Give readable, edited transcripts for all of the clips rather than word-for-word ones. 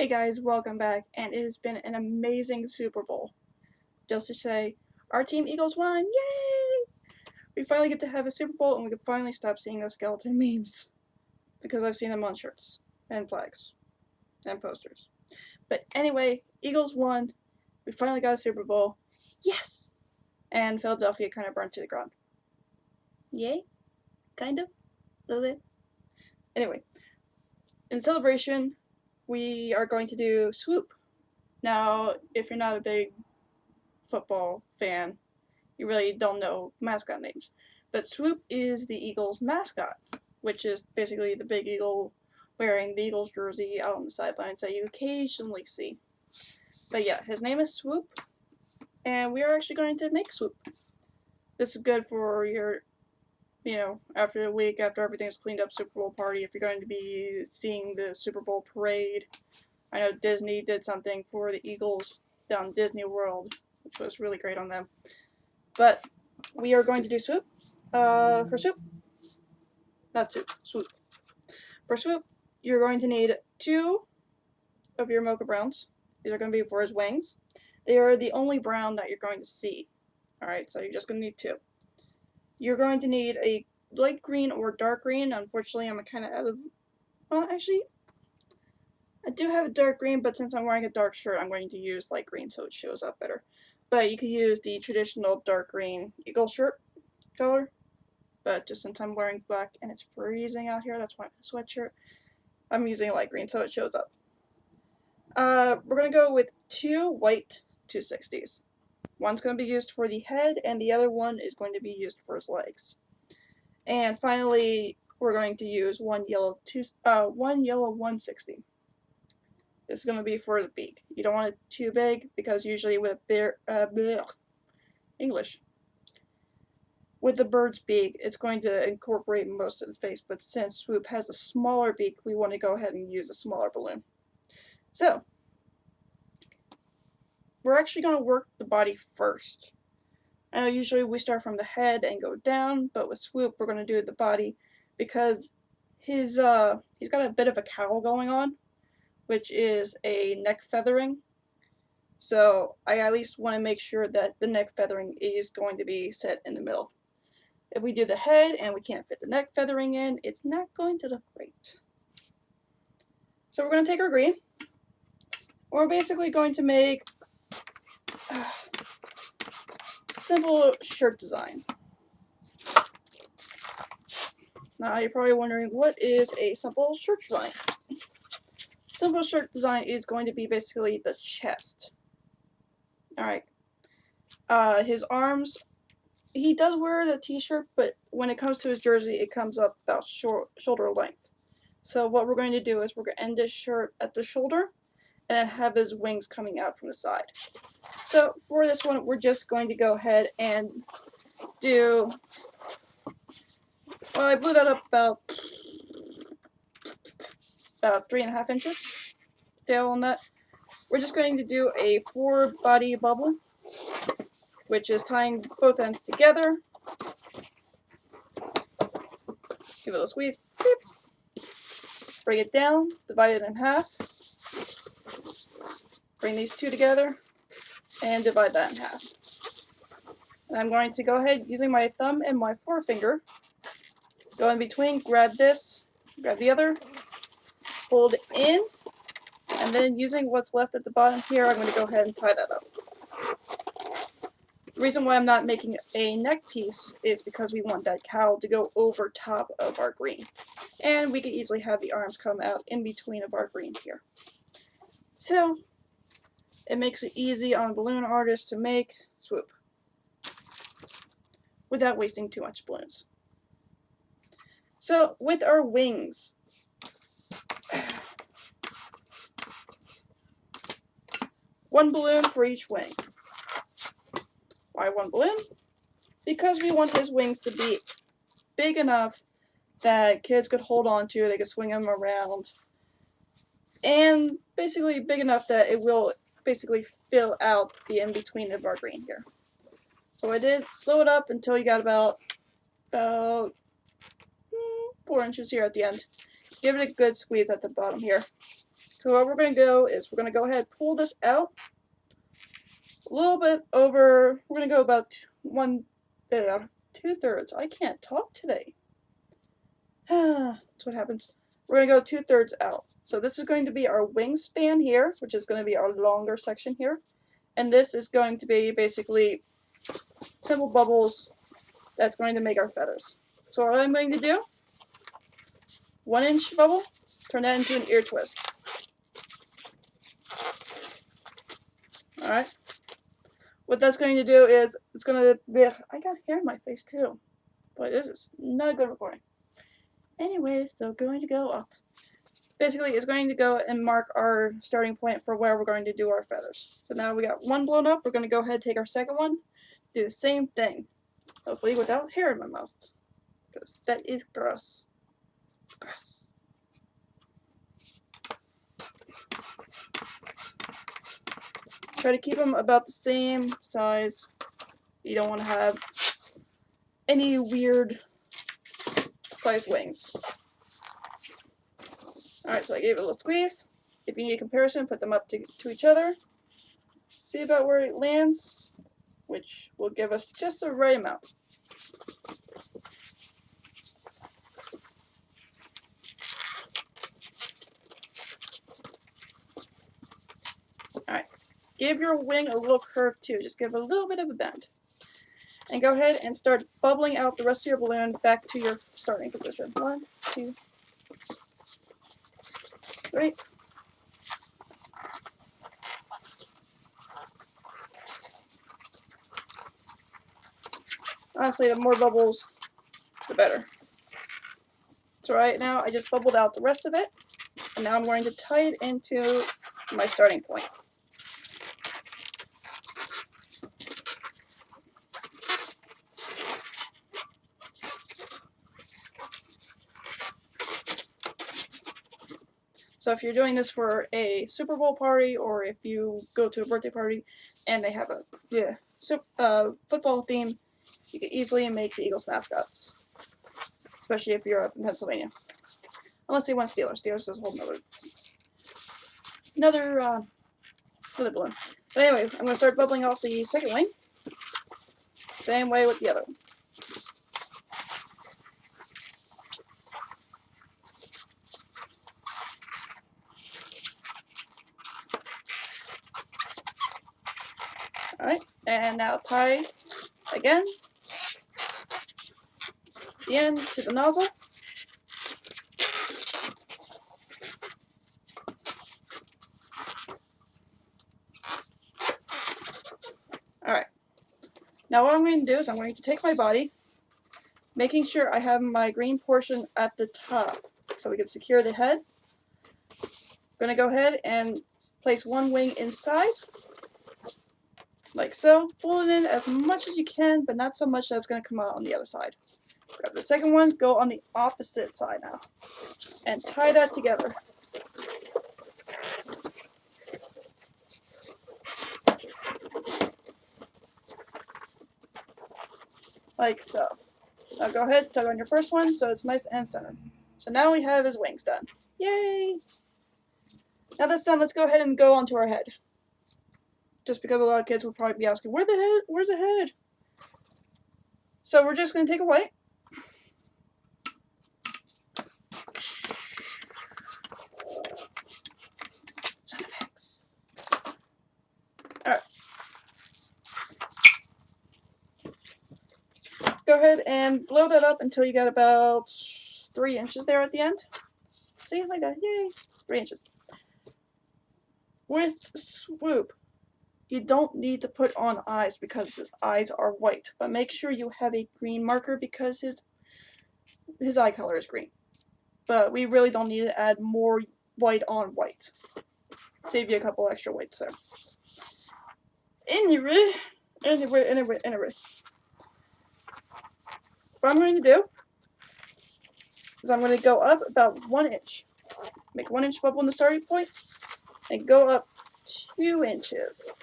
Hey guys, welcome back, and it has been an amazing Super Bowl. Just to say, our team Eagles won! Yay! We finally get to have a Super Bowl, and we can finally stop seeing those skeleton memes. Because I've seen them on shirts, and flags, and posters. But anyway, Eagles won. We finally got a Super Bowl. Yes! And Philadelphia kind of burned to the ground. Yay? Kind of? A little bit? Anyway, in celebration, we are going to do Swoop. Now, if you're not a big football fan, you really don't know mascot names. But Swoop is the Eagles' mascot, which is basically the big eagle wearing the Eagles jersey out on the sidelines that you occasionally see. But yeah, his name is Swoop, and we are actually going to make Swoop. This is good for your, after a week after everything's cleaned up Super Bowl party, if you're going to be seeing the Super Bowl parade. I know Disney did something for the Eagles down Disney World, which was really great on them. But we are going to do Swoop. For Swoop, not Soup, Swoop. For Swoop, you're going to need 2 of your mocha browns. These are going to be for his wings. They are the only brown that you're going to see. Alright, so you're just going to need 2. You're going to need a light green or dark green. Unfortunately, I'm kind of out of... Well, actually, I do have a dark green, but since I'm wearing a dark shirt, I'm going to use light green so it shows up better. But you could use the traditional dark green eagle shirt color. But just since I'm wearing black and it's freezing out here, that's why my sweatshirt, I'm using light green so it shows up. We're going to go with 2 white 260s. One's going to be used for the head, and the other one is going to be used for his legs. And finally, we're going to use one yellow 160. This is going to be for the beak. You don't want it too big because usually with English. With the bird's beak, it's going to incorporate most of the face, but since Swoop has a smaller beak, we want to go ahead and use a smaller balloon. So, we're actually going to work the body first. I know usually we start from the head and go down, but with Swoop, we're going to do the body because he's got a bit of a cowl going on, which is a neck feathering. So, I at least want to make sure that the neck feathering is going to be set in the middle. If we do the head and we can't fit the neck feathering in, it's not going to look great. So we're going to take our green. We're basically going to make a simple shirt design. Now you're probably wondering, what is a simple shirt design? Simple shirt design is going to be basically the chest. Alright. His arms, he does wear the t-shirt, but when it comes to his jersey, it comes up about shoulder length. So what we're going to do is we're going to end this shirt at the shoulder and then have his wings coming out from the side. So for this one, we're just going to go ahead and do... Well, I blew that up about 3.5 inches. Tail on that. We're just going to do a 4-body bubble, which is tying both ends together. Give it a squeeze. Beep. Bring it down, divide it in half. Bring these 2 together and divide that in half. And I'm going to go ahead using my thumb and my forefinger. Go in between, grab this, grab the other, hold it in, and then using what's left at the bottom here, I'm going to go ahead and tie that up. The reason why I'm not making a neck piece is because we want that cowl to go over top of our green. And we could easily have the arms come out in between of our green here. So, it makes it easy on balloon artists to make Swoop without wasting too much balloons. So, with our wings, one balloon for each wing. Why 1 balloon? Because we want his wings to be big enough that kids could hold on to, they could swing them around, and basically big enough that it will basically fill out the in-between of our green here. So I did blow it up until you got about 4 inches here at the end. Give it a good squeeze at the bottom here. So what we're going to go is we're going to go ahead and pull this out a little bit over. We're going to go about 2/3. I can't talk today. That's what happens. We're going to go 2/3 out. So this is going to be our wingspan here, which is going to be our longer section here. And this is going to be basically simple bubbles that's going to make our feathers. So what I'm going to do, 1-inch bubble, turn that into an ear twist. Alright. What that's going to do is, it's going to, I got hair in my face too. But this is not a good recording. Anyways, so going to go up. Basically, it's going to go and mark our starting point for where we're going to do our feathers. So now we got one blown up, we're going to go ahead and take our second one, do the same thing. Hopefully without hair in my mouth. Because that is gross. It's gross. Try to keep them about the same size. You don't want to have any weird sized wings. Alright, so I gave it a little squeeze. If you need a comparison, put them up to each other. See about where it lands, which will give us just the right amount. Alright, give your wing a little curve too. Just give it a little bit of a bend. And go ahead and start bubbling out the rest of your balloon back to your starting position. 1, 2, 3. Honestly, the more bubbles, the better. So right now, I just bubbled out the rest of it, and now I'm going to tie it into my starting point. So if you're doing this for a Super Bowl party, or if you go to a birthday party and they have a football theme, you can easily make the Eagles mascots, especially if you're up in Pennsylvania. Unless they want Steelers. Steelers is a whole another balloon. But anyway, I'm going to start bubbling off the second wing. Same way with the other one. Alright, and now tie again the end to the nozzle. Alright, now what I'm going to do is I'm going to take my body, making sure I have my green portion at the top so we can secure the head. I'm going to go ahead and place one wing inside, like so. Pull it in as much as you can, but not so much that it's going to come out on the other side. Grab the second one, go on the opposite side now, and tie that together. Like so. Now go ahead, tug on your first one so it's nice and centered. So now we have his wings done. Yay! Now that's done, let's go ahead and go onto our head. Just because a lot of kids will probably be asking, where's the head? So we're just going to take a white. Alright. Go ahead and blow that up until you got about 3 inches there at the end. See, like that, yay, 3 inches. With Swoop, you don't need to put on eyes because his eyes are white, but make sure you have a green marker because his eye color is green. But we really don't need to add more white on white. Save you a couple extra whites there. Anyway. What I'm going to do is I'm going to go up about 1 inch. Make 1 inch bubble in the starting point and go up 2 inches.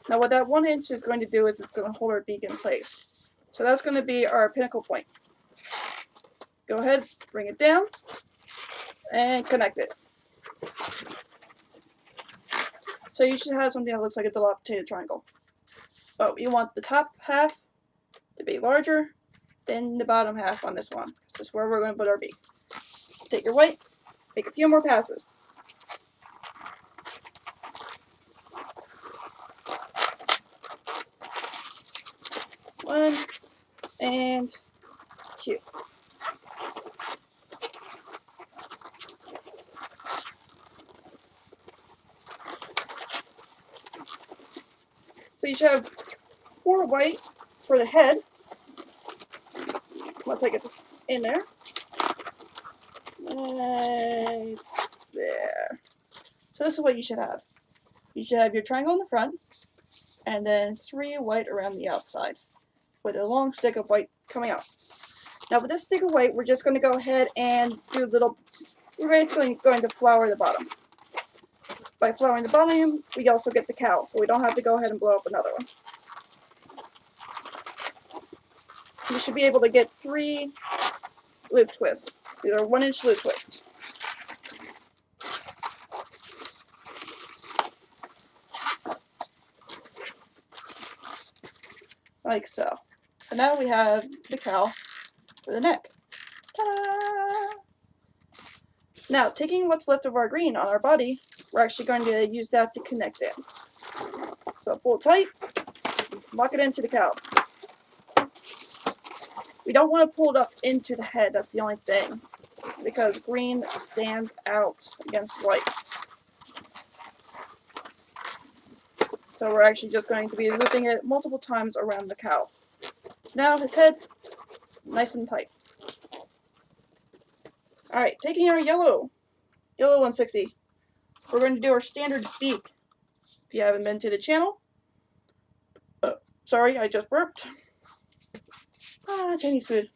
Now what that 1 inch is going to do is it's going to hold our beak in place. So that's going to be our pinnacle point. Go ahead, bring it down, and connect it. So you should have something that looks like a dilapidated triangle. But you want the top half to be larger than the bottom half on this one. This is where we're going to put our beak. Take your white, make a few more passes. 1 and 2. So you should have 4 white for the head. Once I get this in there. Right there. So this is what you should have. You should have your triangle in the front, and then 3 white around the outside, with a long stick of white coming out. Now with this stick of white, we're just going to go ahead and do we're basically going to flour the bottom. By flouring the bottom, we also get the cowl, so we don't have to go ahead and blow up another one. You should be able to get 3 loop twists. These are 1-inch loop twists. Like so. So now we have the cowl for the neck. Ta-da! Now, taking what's left of our green on our body, we're actually going to use that to connect it. So pull it tight, lock it into the cowl. We don't want to pull it up into the head, that's the only thing, because green stands out against white. So we're actually just going to be looping it multiple times around the cowl. So now his head, nice and tight. Alright, taking our yellow 160, we're going to do our standard beak. If you haven't been to the channel, sorry, I just burped. Chinese food.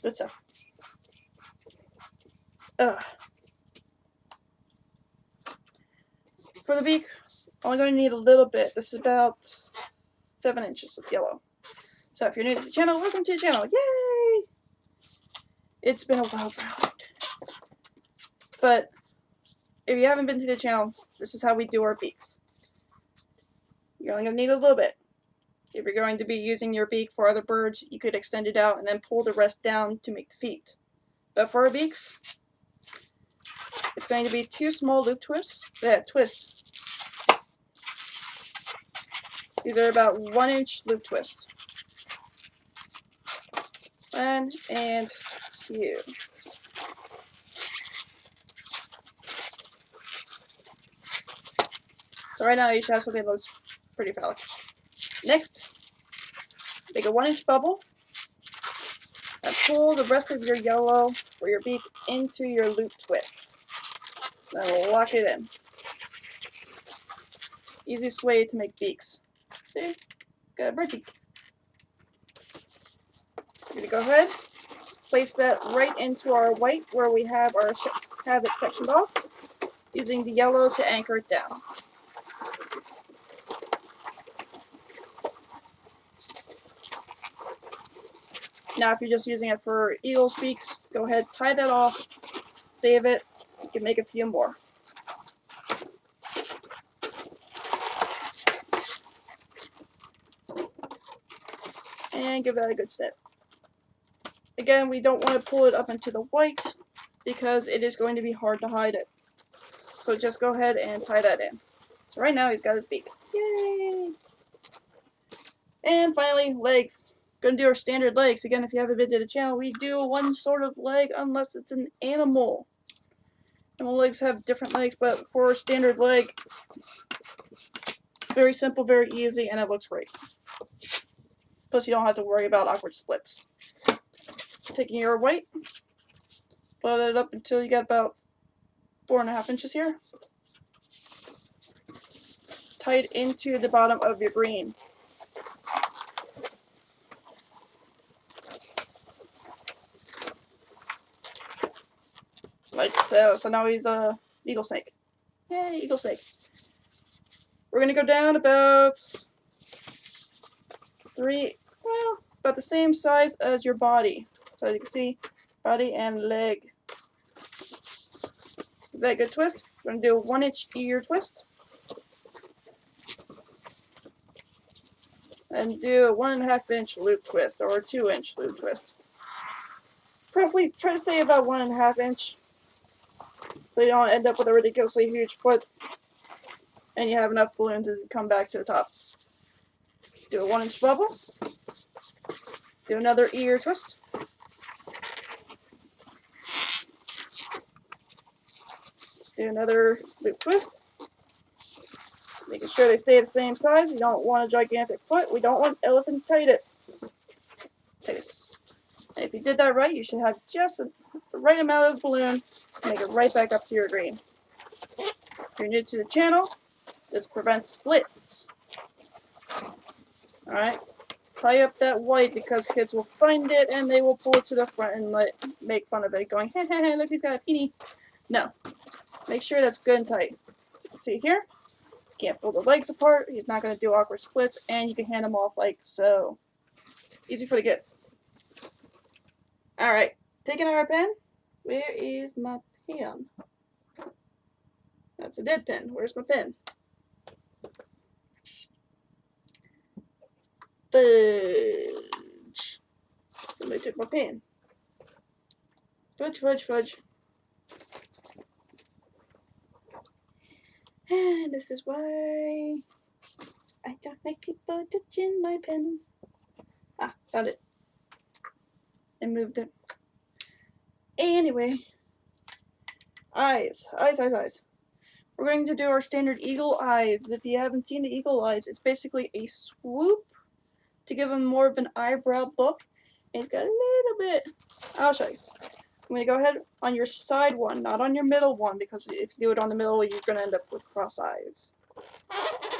Good stuff. For the beak, only going to need a little bit. This is about 7 inches of yellow. So if you're new to the channel, welcome to the channel. Yay! It's been a wild ride. But if you haven't been to the channel, this is how we do our beaks. You're only going to need a little bit. If you're going to be using your beak for other birds, you could extend it out and then pull the rest down to make the feet. But for our beaks, it's going to be 2 small loop twists. These are about 1-inch loop twists. 1 and 2. So right now you should have something that looks pretty phallic. Next, make a 1-inch bubble and pull the rest of your yellow or your beak into your loop twists. Then lock it in. Easiest way to make beaks. See? Got a bird beak. We're going to go ahead, place that right into our white where we have it sectioned off, using the yellow to anchor it down. Now if you're just using it for eagle's beaks, go ahead, tie that off, save it, you can make a few more. And give that a good snip. Again, we don't want to pull it up into the white because it is going to be hard to hide it. So just go ahead and tie that in. So right now he's got his beak. Yay! And finally, legs. Gonna do our standard legs. Again, if you haven't been to the channel, we do one sort of leg unless it's an animal. Animal legs have different legs, but for a standard leg, very simple, very easy, and it looks great. Plus you don't have to worry about awkward splits. Taking your white, blow that up until you get about 4.5 inches here. Tie it into the bottom of your green. Like so. So now he's a eagle snake. Yay, eagle snake. We're gonna go down about about the same size as your body. So as you can see, body and leg. Give that a good twist. We're gonna do a 1-inch ear twist. and do a 1.5 inch loop twist or a 2-inch loop twist. Probably try to stay about 1.5 inch so you don't end up with a ridiculously huge foot and you have enough balloon to come back to the top. Do a 1-inch bubble. Do another ear twist. Do another loop twist. Making sure they stay the same size. You don't want a gigantic foot. We don't want elephantitis. And if you did that right, you should have just the right amount of balloon to make it right back up to your green. If you're new to the channel, this prevents splits. Alright? Tie up that white because kids will find it and they will pull it to the front and make fun of it, going, hey, hey, hey, look, he's got a peenie. No. Make sure that's good and tight. As you can see here, can't pull the legs apart, he's not going to do awkward splits, and you can hand them off like so. Easy for the kids. Alright, taking our pen. Where is my pen? That's a dead pen. Where's my pen? Fudge. Somebody took my pen. Fudge, fudge, fudge. And this is why I don't like people touching my pens. Ah, found it. And moved it. Anyway. Eyes. Eyes, eyes, eyes. We're going to do our standard eagle eyes. If you haven't seen the eagle eyes, it's basically a swoop to give him more of an eyebrow look. And he's got a little bit. I'll show you. I'm going to go ahead on your side one, not on your middle one, because if you do it on the middle, you're going to end up with cross eyes.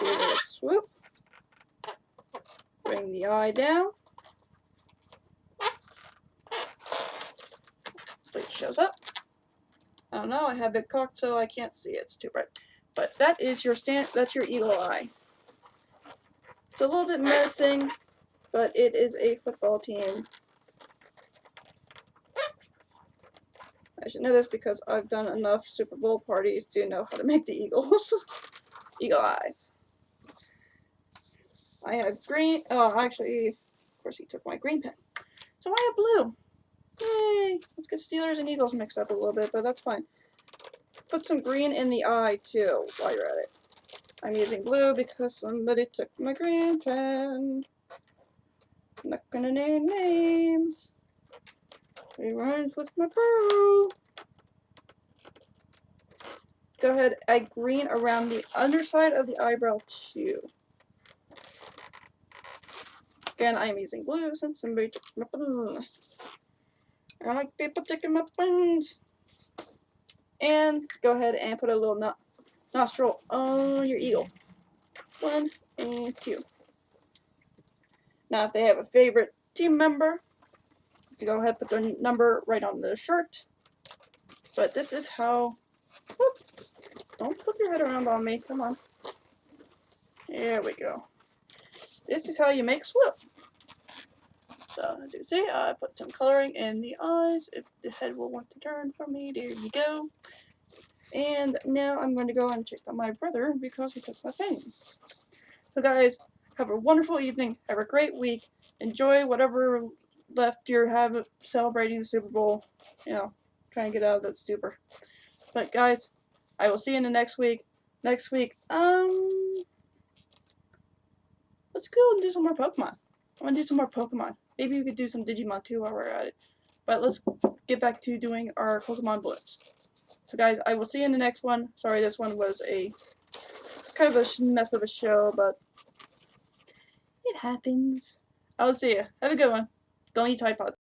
Do a little swoop. Bring the eye down. Hopefully it shows up. I don't know, I have it cocked so I can't see it. It's too bright. But that is your that's your eagle eye. It's a little bit menacing, but it is a football team. I should know this because I've done enough Super Bowl parties to know how to make the Eagles. Eagle eyes. I have green. Oh, actually, of course he took my green pen. So I have blue. Yay! Let's get Steelers and Eagles mixed up a little bit, but that's fine. Put some green in the eye, too, while you're at it. I'm using blue because somebody took my green pen. I'm not gonna name names. It rhymes with my brew. Go ahead, add green around the underside of the eyebrow, too. Again, I am using blue since somebody took my pen. I don't like people taking my pens. And go ahead and put a little nostril on your eagle. 1 and 2. Now, if they have a favorite team member, you can go ahead and put their number right on the shirt. But this is how. Whoop, don't flip your head around on me. Come on. There we go. This is how you make Swoop. So, as you can see, I put some coloring in the eyes. If the head will want to turn for me, there you go. And now I'm going to go and check on my brother because he took my pen. So guys, have a wonderful evening. Have a great week. Enjoy whatever left you have celebrating the Super Bowl. You know, try and get out of that stupor. But guys, I will see you in the next week. Next week, let's go and do some more Pokemon. I want to do some more Pokemon. Maybe we could do some Digimon too while we're at it. But let's get back to doing our Pokemon Blitz. So guys, I will see you in the next one. Sorry, this one was a kind of a mess of a show, but it happens. I will see you. Have a good one. Don't eat Tide Pods.